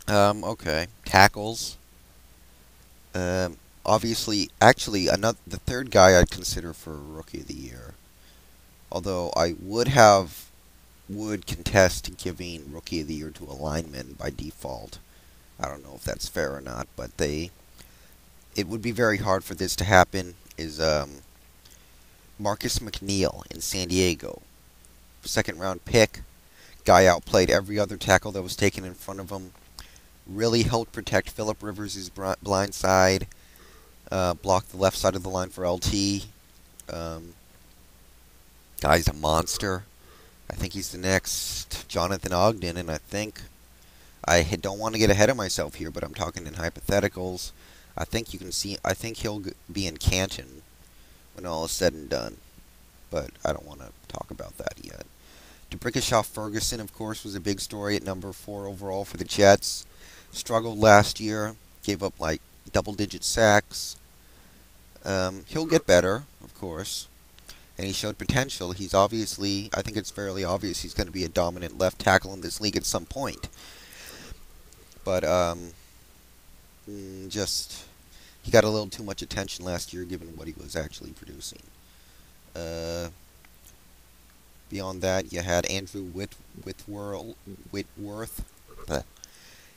Okay. Tackles. Obviously, actually, the third guy I'd consider for Rookie of the Year. Although I would contest giving Rookie of the Year to a lineman by default. I don't know if that's fair or not, but it would be very hard for this to happen. Is Marcus McNeil in San Diego, second round pick. Guy outplayed every other tackle that was taken in front of him. Really helped protect Philip Rivers' blind side. Blocked the left side of the line for LT. Um, Guy's a monster. I think he's the next Jonathan Ogden, and don't want to get ahead of myself here, but I'm talking in hypotheticals. I think you can see. I think he'll be in Canton when all is said and done, but I don't want to talk about that yet. DeBrickashaw Ferguson, of course, was a big story at number 4 overall for the Jets. Struggled last year, gave up like double-digit sacks. He'll get better, of course, and he showed potential. I think it's fairly obvious he's going to be a dominant left tackle in this league at some point. But just he got a little too much attention last year, given what he was actually producing. Uh, Beyond that, you had Andrew Whitworth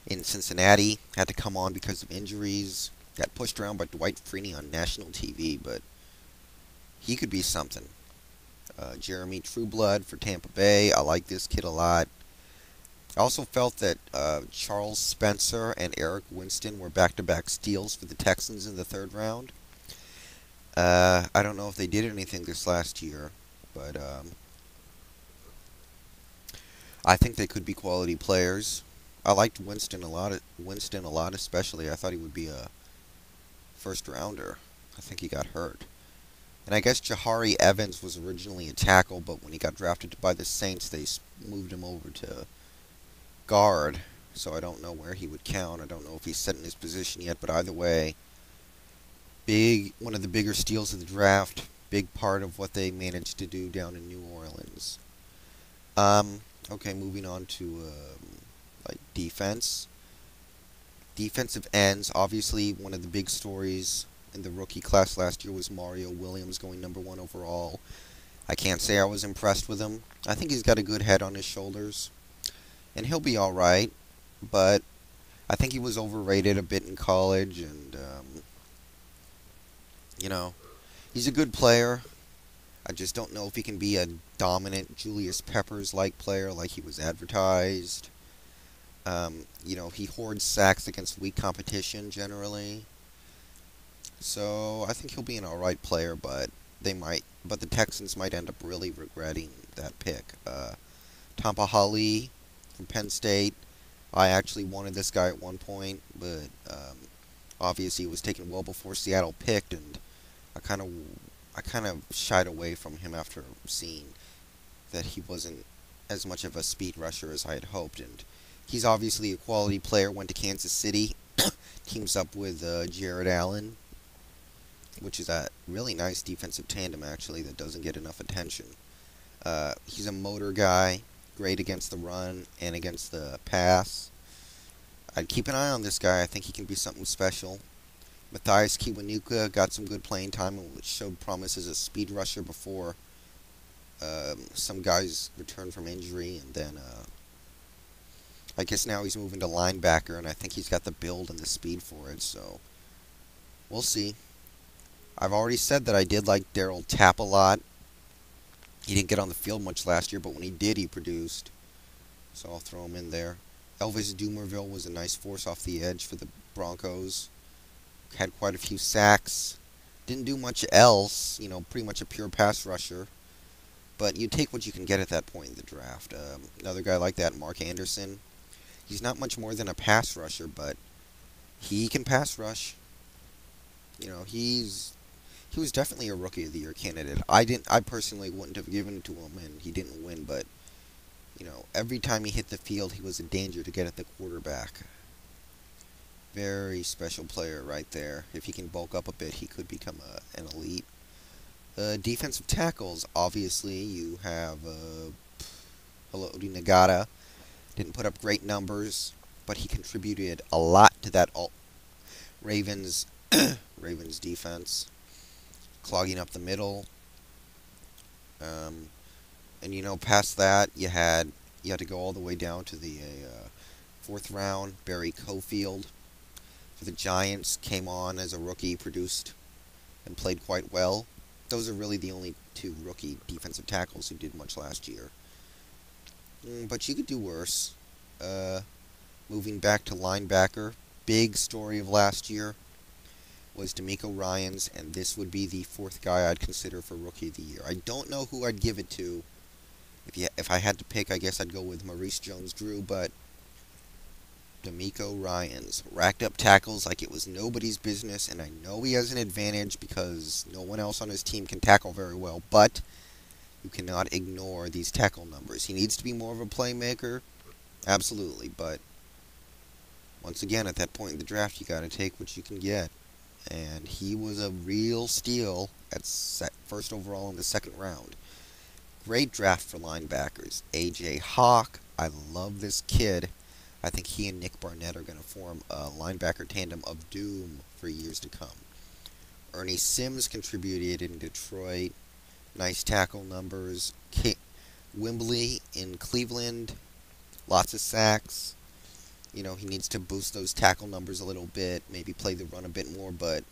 in Cincinnati. Had to come on because of injuries. Got pushed around by Dwight Freeney on national TV, but he could be something. Jeremy Trueblood for Tampa Bay. I like this kid a lot. I also felt that Charles Spencer and Eric Winston were back-to-back steals for the Texans in the third round. I don't know if they did anything this last year, but I think they could be quality players. I liked Winston a lot. Winston a lot, especially. I thought he would be a first rounder. I think he got hurt. And I guess Jahari Evans was originally a tackle, but when he got drafted by the Saints, they moved him over to guard. So I don't know where he would count. I don't know if he's set in his position yet, but either way, one of the bigger steals of the draft. Big part of what they managed to do down in New Orleans. Okay, moving on to like defense. Defensive ends, obviously one of the big stories in the rookie class last year was Mario Williams going number 1 overall. I can't say I was impressed with him. I think he's got a good head on his shoulders, and he'll be all right. But I think he was overrated a bit in college, and you know, he's a good player. I just don't know if he can be a dominant Julius Peppers-like player like he was advertised. He hoards sacks against weak competition generally. So I think he'll be an alright player, but the Texans might end up really regretting that pick. Tampa Hali from Penn State. I actually wanted this guy at one point, but obviously he was taken well before Seattle picked, and I kind of I kind of shied away from him after seeing that he wasn't as much of a speed rusher as I had hoped. And he's obviously a quality player. Went to Kansas City, teams up with Jared Allen, which is a really nice defensive tandem actually that doesn't get enough attention. He's a motor guy, great against the run and against the pass. I'd keep an eye on this guy. I think he can be something special. Matthias Kiwanuka got some good playing time and showed promise as a speed rusher before some guys returned from injury, and then I guess now he's moving to linebacker, and I think he's got the build and the speed for it, so we'll see. I've already said that I did like Daryl Tapp a lot. He didn't get on the field much last year, but when he did, he produced, so I'll throw him in there. Elvis Dumerville was a nice force off the edge for the Broncos. Had quite a few sacks. Didn't do much else, pretty much a pure pass rusher. But you take what you can get at that point in the draft. Another guy like that, Mark Anderson. He's not much more than a pass rusher, but he can pass rush. He was definitely a Rookie of the Year candidate. I personally wouldn't have given it to him, and he didn't win. But every time he hit the field, he was a danger to get at the quarterback. Very special player right there. If he can bulk up a bit, he could become an elite. Defensive tackles, obviously, you have Haloti Ngata. Didn't put up great numbers. but he contributed a lot to that Ravens Ravens defense, clogging up the middle. Um, and past that, you had to go all the way down to the fourth round. Barry Cofield for the Giants came on as a rookie, produced and played quite well. Those are really the only two rookie defensive tackles who did much last year. But you could do worse. Uh, Moving back to linebacker, big story of last year was DeMeco Ryans, and this would be the fourth guy I'd consider for Rookie of the Year. I don't know who I'd give it to. If I had to pick, I guess I'd go with Maurice Jones-Drew, but DeMeco Ryans racked up tackles like it was nobody's business, and I know he has an advantage because no one else on his team can tackle very well, but you cannot ignore these tackle numbers. He needs to be more of a playmaker, absolutely, but once again, at that point in the draft, you got to take what you can get. And he was a real steal at first overall in the second round. Great draft for linebackers. A.J. Hawk, I love this kid. I think he and Nick Barnett are going to form a linebacker tandem of doom for years to come. Ernie Sims contributed in Detroit. Nice tackle numbers. Wembley in Cleveland. Lots of sacks. He needs to boost those tackle numbers a little bit, maybe play the run a bit more, but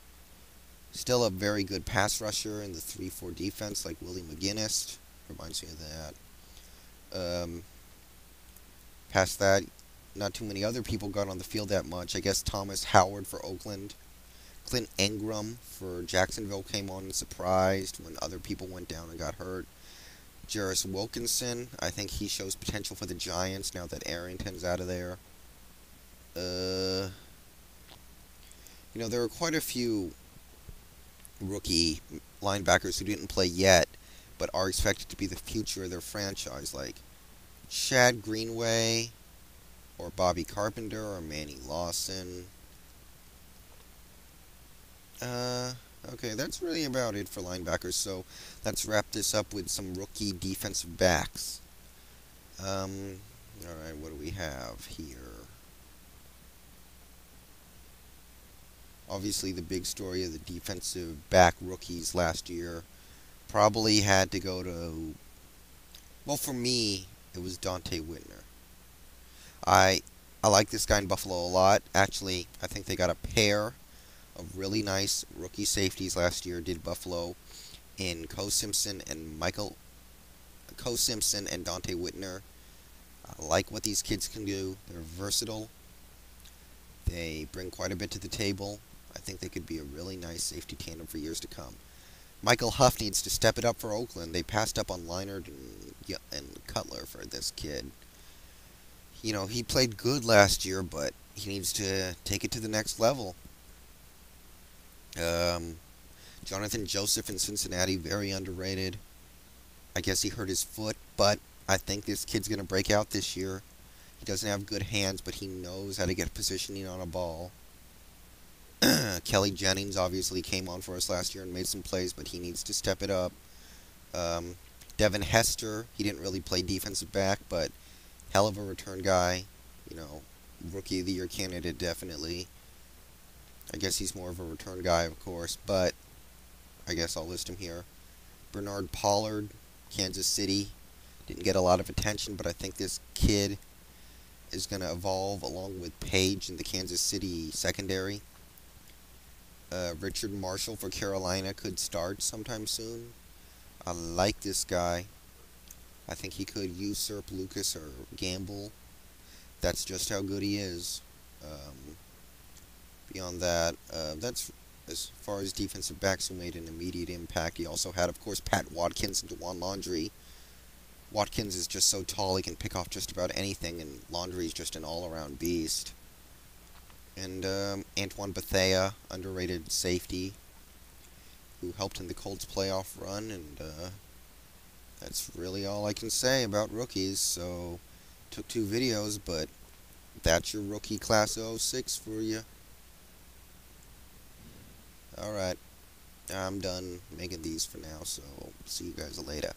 still a very good pass rusher in the 3-4 defense like Willie McGinnis. Reminds me of that. Past that, not too many other people got on the field that much. I guess Thomas Howard for Oakland. Clint Ingram for Jacksonville came on and surprised when other people went down and got hurt. Jarris Wilkinson, I think he shows potential for the Giants now that Arrington's out of there. There are quite a few rookie linebackers who didn't play yet, but are expected to be the future of their franchise, like Shad Greenway, or Bobby Carpenter, or Manny Lawson. Okay, that's really about it for linebackers, so let's wrap this up with some rookie defensive backs. Alright, what do we have here? Obviously, the big story of the defensive back rookies last year probably had to go to... Well, for me, it was Donte Whitner. I like this guy in Buffalo a lot. Actually, I think they got a pair of really nice rookie safeties last year, did Buffalo, in Coe Simpson and Donte Whitner. I like what these kids can do. They're versatile. They bring quite a bit to the table. I think they could be a really nice safety tandem for years to come. Michael Huff needs to step it up for Oakland. They passed up on Leinart and Cutler for this kid. He played good last year, but he needs to take it to the next level. Jonathan Joseph in Cincinnati, very underrated. I guess he hurt his foot, but I think this kid's going to break out this year. He doesn't have good hands, but he knows how to get positioning on a ball. Kelly Jennings obviously came on for us last year and made some plays, but he needs to step it up. Devin Hester, he didn't really play defensive back, but hell of a return guy. Rookie of the Year candidate, definitely. I guess he's more of a return guy, of course, but I guess I'll list him here. Bernard Pollard, Kansas City. Didn't get a lot of attention, but I think this kid is going to evolve along with Page in the Kansas City secondary. Richard Marshall for Carolina could start sometime soon. I like this guy. I think he could usurp Lucas or Gamble. That's just how good he is. Beyond that, that's as far as defensive backs who made an immediate impact. He also had, of course, Pat Watkins and DeJuan Laundrie. Watkins is just so tall he can pick off just about anything, and Laundrie's just an all-around beast. And Antoine Bethea, underrated safety, who helped in the Colts playoff run, and that's really all I can say about rookies. So, took 2 videos, but that's your rookie class of 06 for you. Alright, I'm done making these for now, so see you guys later.